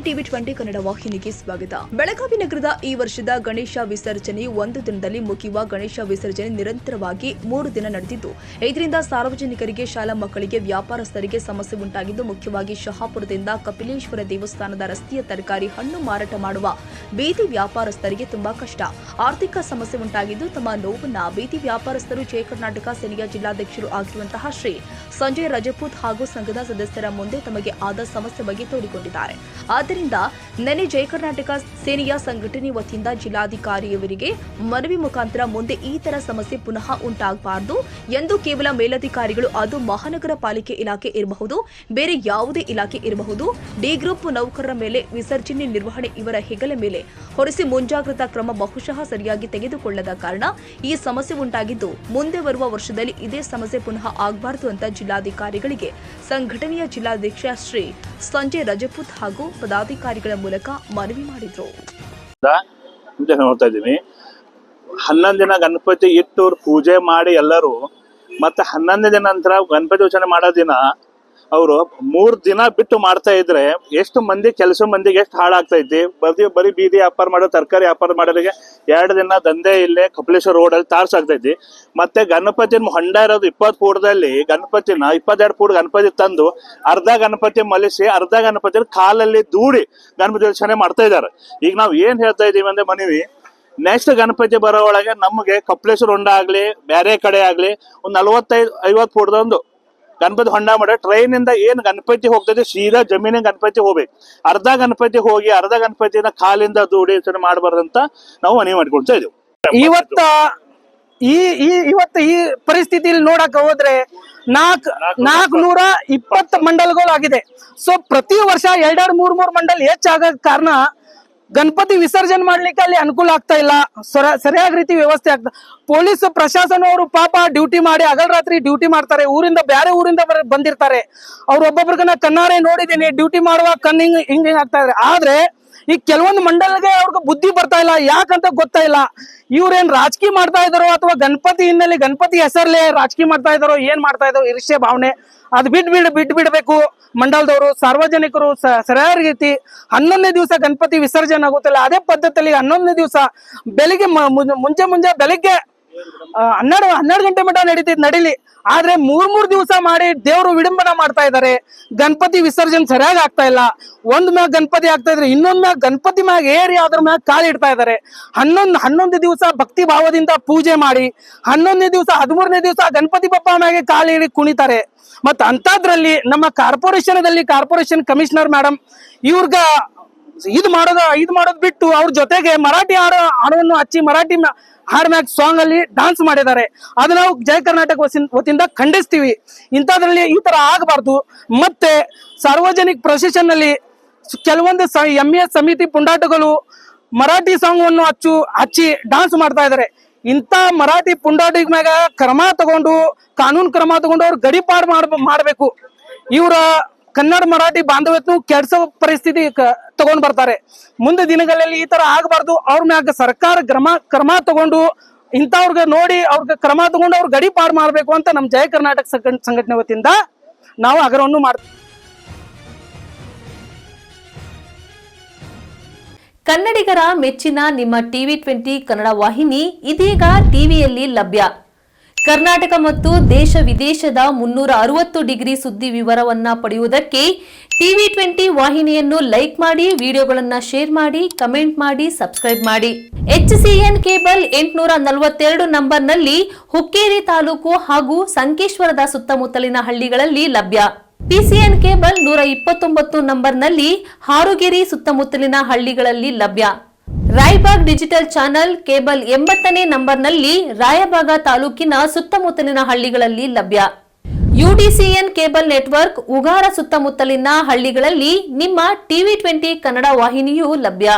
TV 20 Kannada ವಾಹಿನಿಗೆ ಸ್ವಾಗತ. ಬೆಳಗಾವಿ ನಗರದ ಈ ವರ್ಷದ ಗಣೇಶ ವಿಸರ್ಜನೆಯು ಒಂದು ದಿನದಲ್ಲಿ ಮುಗಿಯುವ ಗಣೇಶ ವಿಸರ್ಜನೆ ನಿರಂತರವಾಗಿ 3 ದಿನ ನಡೆದಿದ್ದು, ಇದರಿಂದ ಸಾರ್ವಜನಿಕರಿಗೆ, ಶಾಲಾ ಮಕ್ಕಳಿಗೆ, ವ್ಯಾಪಾರಸ್ಥರಿಗೆ ಸಮಸ್ಯೆ ಉಂಟಾಗಿದ್ದು, ಮುಖ್ಯವಾಗಿ ಶಹಾಪುರದಿಂದ ಕಪಿಲೇಶ್ವರ ದೇವಸ್ಥಾನದ ರಸ್ತೆಯ ತರಕಾರಿ ಹಣ್ಣು ಮಾರಾಟ ಮಾಡುವ ಬೀದಿ ವ್ಯಾಪಾರಸ್ಥರಿಗೆ ತುಂಬಾ ಕಷ್ಟ, ಆರ್ಥಿಕ ಸಮಸ್ಯೆ ಉಂಟಾಗಿದ್ದು, ತಮ್ಮ ನೋವನ್ನ ಬೀದಿ ವ್ಯಾಪಾರಸ್ಥರು ಜಯ ಕರ್ನಾಟಕ ಸೇನೆಯ ಜಿಲ್ಲಾಧ್ಯಕ್ಷರು ಆಗಿರುವಂತಹ ಶ್ರೀ ಸಂಜಯ್ ರಜಪೂತ್ ಹಾಗೂ ಸಂಘದ ಸದಸ್ಯರ ಮುಂದೆ ತಮಗೆ ಆದ ಸಮಸ್ಯೆ ಬಗ್ಗೆ ತೋಡಿಕೊಂಡಿದ್ದಾರೆ. ಆದ್ದರಿಂದ ನೆನೆ ಜಯ ಕರ್ನಾಟಕ ಸೇನೆಯ ಸಂಘಟನೆ ವತಿಯಿಂದ ಜಿಲ್ಲಾಧಿಕಾರಿಯವರಿಗೆ ಮನವಿ ಮುಖಾಂತರ ಮುಂದೆ ಈ ತರ ಸಮಸ್ಯೆ ಪುನಃ ಉಂಟಾಗಬಾರದು ಎಂದು ಕೇವಲ ಮೇಲಧಿಕಾರಿಗಳು, ಅದು ಮಹಾನಗರ ಪಾಲಿಕೆ ಇಲಾಖೆ ಇರಬಹುದು, ಬೇರೆ ಯಾವುದೇ ಇಲಾಖೆ ಇರಬಹುದು, ಡಿ ಗ್ರೂಪ್ ನೌಕರರ ಮೇಲೆ ವಿಸರ್ಜನೆ ನಿರ್ವಹಣೆ ಇವರ ಹೆಗಲ ಮೇಲೆ ಹೊರಿಸಿ ಮುಂಜಾಗ್ರತಾ ಕ್ರಮ ಬಹುಶಃ ಸರಿಯಾಗಿ ತೆಗೆದುಕೊಳ್ಳದ ಕಾರಣ ಈ ಸಮಸ್ಯೆ ಉಂಟಾಗಿದ್ದು, ಮುಂದೆ ಬರುವ ವರ್ಷದಲ್ಲಿ ಇದೇ ಸಮಸ್ಯೆ ಪುನಃ ಆಗಬಾರದು ಅಂತ ಜಿಲ್ಲಾಧಿಕಾರಿಗಳಿಗೆ ಸಂಘಟನೆಯ ಜಿಲ್ಲಾಧ್ಯಕ್ಷ ಶ್ರೀ ಸಂಜಯ್ ರಜಪೂತ್ ಹಾಗೂ ಪದಾಧಿಕಾರಿಗಳ ಮೂಲಕ ಮನವಿ ಮಾಡಿದ್ರು. ನೋಡ್ತಾ ಇದ್ದೀನಿ, 11 ದಿನ ಗಣಪತಿ ಇಟ್ಟು ಪೂಜೆ ಮಾಡಿ ಎಲ್ಲರೂ, ಮತ್ತೆ 11ನೇ ದಿನ ನಂತರ ಗಣಪತಿ ವಿಸರ್ಜನೆ ಮಾಡೋ ದಿನ ಅವರು 3 ದಿನ ಬಿಟ್ಟು ಮಾಡ್ತಾ ಇದ್ರೆ ಎಷ್ಟು ಮಂದಿ ಮಂದಿಗೆ ಎಷ್ಟು ಹಾಳಾಗ್ತೈತಿ. ಬರೀ ಬೀದಿ ವ್ಯಾಪಾರ ಮಾಡೋ, ತರಕಾರಿ ವ್ಯಾಪಾರ ಮಾಡೋರಿಗೆ 2 ದಿನ ದಂಧೆ ಇಲ್ಲೇ ಕಪಿಲೇಶ್ವರ ರೋಡ್ ಅಲ್ಲಿ ತಾರ್ಸಾಗ್ತೈತಿ. ಮತ್ತೆ ಗಣಪತಿನ ಹೊಂಡ ಇರೋದು 20 ಫೂಟದಲ್ಲಿ ಗಣಪತಿನ 22 ಫೂಟ್ ಗಣಪತಿ ತಂದು ಅರ್ಧ ಗಣಪತಿ ಮಲಿಸಿ ಅರ್ಧ ಗಣಪತಿ ಕಾಲಲ್ಲಿ ದೂಡಿ ಗಣಪತಿ ವಿಸರ್ಜನೆ ಮಾಡ್ತಾ ಇದ್ದಾರೆ. ಈಗ ನಾವು ಏನ್ ಹೇಳ್ತಾ ಇದೀವಿ ಅಂದ್ರೆ ಮನವಿ, ನೆಕ್ಸ್ಟ್ ಗಣಪತಿ ಬರೋ ಒಳಗೆ ನಮಗೆ ಕಪಿಲೇಶ್ವರ ಹೊಂಡ ಆಗ್ಲಿ ಬೇರೆ ಕಡೆ ಆಗ್ಲಿ ಒಂದು 45-50 ಫೂಟ್ದ ಒಂದು ಗಣಪತಿ ಹೊಂಡ ಮಾಡೋ ಟ್ರೈನ್ ಇಂದ ಏನ್ ಗಣಪತಿ ಹೋಗ್ತದೆ ಸೀದಾ ಜಮೀನಿನ ಗಣಪತಿ ಹೋಗ್ಬೇಕು. ಅರ್ಧ ಗಣಪತಿ ಹೋಗಿ ಅರ್ಧ ಗಣಪತಿನ ಕಾಲಿಂದ ದೂಡಿ ಮಾಡಬಾರ್ದಂತ ನಾವು ಮನವಿ ಮಾಡ್ಕೊಳ್ತಾ ಇದೀವಿ. ಇವತ್ತು ಈ ಪರಿಸ್ಥಿತಿಯಲ್ಲಿ ನೋಡಕ್ ಹೋದ್ರೆ 420 ಮಂಡಲ್ಗಳಾಗಿದೆ. ಸೊ ಪ್ರತಿ ವರ್ಷ 2-3 ಮಂಡಲ್ ಹೆಚ್ಚಾಗ ಕಾರಣ ಗಣಪತಿ ವಿಸರ್ಜನೆ ಮಾಡ್ಲಿಕ್ಕೆ ಅಲ್ಲಿ ಅನುಕೂಲ ಆಗ್ತಾ ಇಲ್ಲ, ಸರಿಯಾದ ರೀತಿ ವ್ಯವಸ್ಥೆ ಆಗ್ತಾ. ಪೊಲೀಸ್ ಪ್ರಶಾಸನ ಅವರು ಪಾಪ ಡ್ಯೂಟಿ ಮಾಡಿ ಹಗಲ್ ರಾತ್ರಿ ಡ್ಯೂಟಿ ಮಾಡ್ತಾರೆ. ಬೇರೆ ಊರಿಂದ ಬಂದಿರ್ತಾರೆ. ಅವ್ರು ಒಬ್ಬೊಬ್ರಿಗನ್ನ ಕಣ್ಣಾರೆ ನೋಡಿದೀನಿ, ಡ್ಯೂಟಿ ಮಾಡುವ ಹಿಂಗ್ ಆಗ್ತಾ ಇದ್ರೆ. ಆದ್ರೆ ಈ ಕೆಲವೊಂದು ಮಂಡಲ್ಗೆ ಅವ್ರಿಗೆ ಬುದ್ಧಿ ಬರ್ತಾ ಇಲ್ಲ, ಯಾಕಂತ ಗೊತ್ತಾ ಇಲ್ಲ. ಇವ್ರೇನ್ ರಾಜಕೀಯ ಮಾಡ್ತಾ ಇದಾರೋ ಅಥವಾ ಗಣಪತಿ ಹಿನ್ನೆಲೆ ಗಣಪತಿ ಹೆಸರ್ಲೆ ರಾಜಕೀಯ ಮಾಡ್ತಾ ಇದಾರೋ, ಏನ್ ಮಾಡ್ತಾ ಇದಾರೋ, ಈರ್ಷ್ಯೆ ಭಾವನೆ ಅದು ಬಿಡ್ಬೇಕು. ಮಂಡಲದವರು, ಸಾರ್ವಜನಿಕರು ಸರಿಯಾದ ರೀತಿ 11ನೇ ದಿವಸ ಗಣಪತಿ ವಿಸರ್ಜನೆ ಆಗುತ್ತಲ್ಲ, ಅದೇ ಪದ್ಧತಿಯಲ್ಲಿ 11ನೇ ದಿವಸ ಬೆಳಿಗ್ಗೆ ಮುಂಚೆ ಬೆಳಿಗ್ಗೆ 12 ಗಂಟೆ ಮಟ್ಟ ನಡೀಲಿ. ಆದ್ರೆ 3 ದಿವಸ ಮಾಡಿ ದೇವರು ವಿಡಂಬನ ಮಾಡ್ತಾ ಇದ್ದಾರೆ. ಗಣಪತಿ ವಿಸರ್ಜನೆ ಸರಿಯಾಗಿ ಆಗ್ತಾ ಇಲ್ಲ. ಒಂದ್ ಮ್ಯಾಗ ಗಣಪತಿ ಆಗ್ತಾ ಇದ್ರೆ ಇನ್ನೊಂದ್ ಮ್ಯಾಗ ಗಣಪತಿ ಮ್ಯಾಗ ಏರಿ ಅದ್ರ ಮ್ಯಾಗ ಕಾಲಿಡ್ತಾ ಇದ್ದಾರೆ. 11 ದಿವಸ ಭಕ್ತಿ ಭಾವದಿಂದ ಪೂಜೆ ಮಾಡಿ 11ನೇ ದಿವಸ 13ನೇ ದಿವಸ ಗಣಪತಿ ಬಪ್ಪ ಮ್ಯಾಗೆ ಕಾಲಿಡಿ ಕುಣಿತಾರೆ. ಮತ್ತ ಅಂತದ್ರಲ್ಲಿ ನಮ್ಮ ಕಾರ್ಪೊರೇಷನ್ ಕಮಿಷನರ್ ಮೇಡಮ್ ಇವ್ರಗ ಇದು ಮಾಡೋದು ಬಿಟ್ಟು ಅವ್ರ ಜೊತೆಗೆ ಮರಾಠಿ ಹಾಡನ್ನು ಹಚ್ಚಿ ಮರಾಠಿ ಹಾಡ್ ಮ್ಯಾಗ್ ಸಾಂಗ್ ಅಲ್ಲಿ ಡಾನ್ಸ್ ಮಾಡಿದ್ದಾರೆ. ಅದು ನಾವು ಜಯ ಕರ್ನಾಟಕ ವತಿಯಿಂದ ಖಂಡಿಸ್ತೀವಿ. ಇಂಥದ್ರಲ್ಲಿ ಈ ತರ ಆಗಬಾರ್ದು. ಮತ್ತೆ ಸಾರ್ವಜನಿಕ ಪ್ರೊಸೆಷನ್ ನಲ್ಲಿ ಕೆಲವೊಂದು MES ಸಮಿತಿ ಪುಂಡಾಟಗಳು ಮರಾಠಿ ಸಾಂಗ್ ಅನ್ನು ಹಚ್ಚಿ ಡಾನ್ಸ್ ಮಾಡ್ತಾ ಇದ್ದಾರೆ. ಇಂಥ ಮರಾಠಿ ಪುಂಡಾಟಿಗ ಮ್ಯಾಗ ಕಾನೂನು ಕ್ರಮ ತಗೊಂಡು ಅವ್ರು ಗಡಿಪಾಡು ಮಾಡ್ಬೇಕು. ಇವರ ಕನ್ನಡ ಮರಾಠಿ ಬಾಂಧವ್ಯತ್ವ ಕೆಡ್ಸೋ ಪರಿಸ್ಥಿತಿ ತಗೊಂಡ್ ಬರ್ತಾರೆ. ಮುಂದೆ ದಿನಗಳಲ್ಲಿ ಈ ತರ ಆಗಬಾರ್ದು. ಅವ್ರ ಮ್ಯಾಗ ಸರ್ಕಾರ ಕ್ರಮ ತಗೊಂಡು ಇಂಥವ್ರಿಗೆ ನೋಡಿ ಅವ್ರಿಗೆ ಕ್ರಮ ತಗೊಂಡು ಅವ್ರು ಗಡಿಪಾಡು ಮಾಡ್ಬೇಕು ಅಂತ ನಮ್ಮ ಜಯ ಕರ್ನಾಟಕ ಸಂಘಟನೆ ವತಿಯಿಂದ ನಾವು ಆಗ್ರಹವನ್ನು ಮಾಡ್ತೀವಿ. ಕನ್ನಡಿಗರ ಮೆಚ್ಚಿನ ನಿಮ್ಮ ಟಿವಿ 20 ಕನ್ನಡ ವಾಹಿನಿ ಇದೀಗ ಟಿವಿಯಲ್ಲಿ ಲಭ್ಯ. ಕರ್ನಾಟಕ ಮತ್ತು ದೇಶ ವಿದೇಶದ 360 ಡಿಗ್ರಿ ಸುದ್ದಿ ವಿವರವನ್ನ ಪಡೆಯುವುದಕ್ಕೆ ಟಿವಿ 20 ವಾಹಿನಿಯನ್ನು ಲೈಕ್ ಮಾಡಿ, ವಿಡಿಯೋಗಳನ್ನ ಶೇರ್ ಮಾಡಿ, ಕಮೆಂಟ್ ಮಾಡಿ, ಸಬ್ಸ್ಕ್ರೈಬ್ ಮಾಡಿ. HCN ಕೇಬಲ್ 842 ನಂಬರ್ನಲ್ಲಿ ಹುಕ್ಕೇರಿ ತಾಲೂಕು ಹಾಗೂ ಸಂಕೇಶ್ವರದ ಸುತ್ತಮುತ್ತಲಿನ ಹಳ್ಳಿಗಳಲ್ಲಿ ಲಭ್ಯ. PCN ಕೇಬಲ್ 129 ನಂಬರ್ನಲ್ಲಿ ಹಾರುಗೆರೆ ಸುತ್ತಮುತ್ತಲಿನ ಹಳ್ಳಿಗಳಲ್ಲಿ ಲಭ್ಯ. ರಾಯಬಾಗ್ ಡಿಜಿಟಲ್ ಚಾನೆಲ್ ಕೇಬಲ್ 80ನೇ ನಂಬರ್ನಲ್ಲಿ ರಾಯಬಾಗ ತಾಲೂಕಿನ ಸುತ್ತಮುತ್ತಲಿನ ಹಳ್ಳಿಗಳಲ್ಲಿ ಲಭ್ಯ. UDCN ಕೇಬಲ್ ನೆಟ್ವರ್ಕ್ ಉಗಾರ ಸುತ್ತಮುತ್ತಲಿನ ಹಳ್ಳಿಗಳಲ್ಲಿ ನಿಮ್ಮ ಟಿವಿ 20 ಕನ್ನಡ ವಾಹಿನಿಯೂ ಲಭ್ಯ.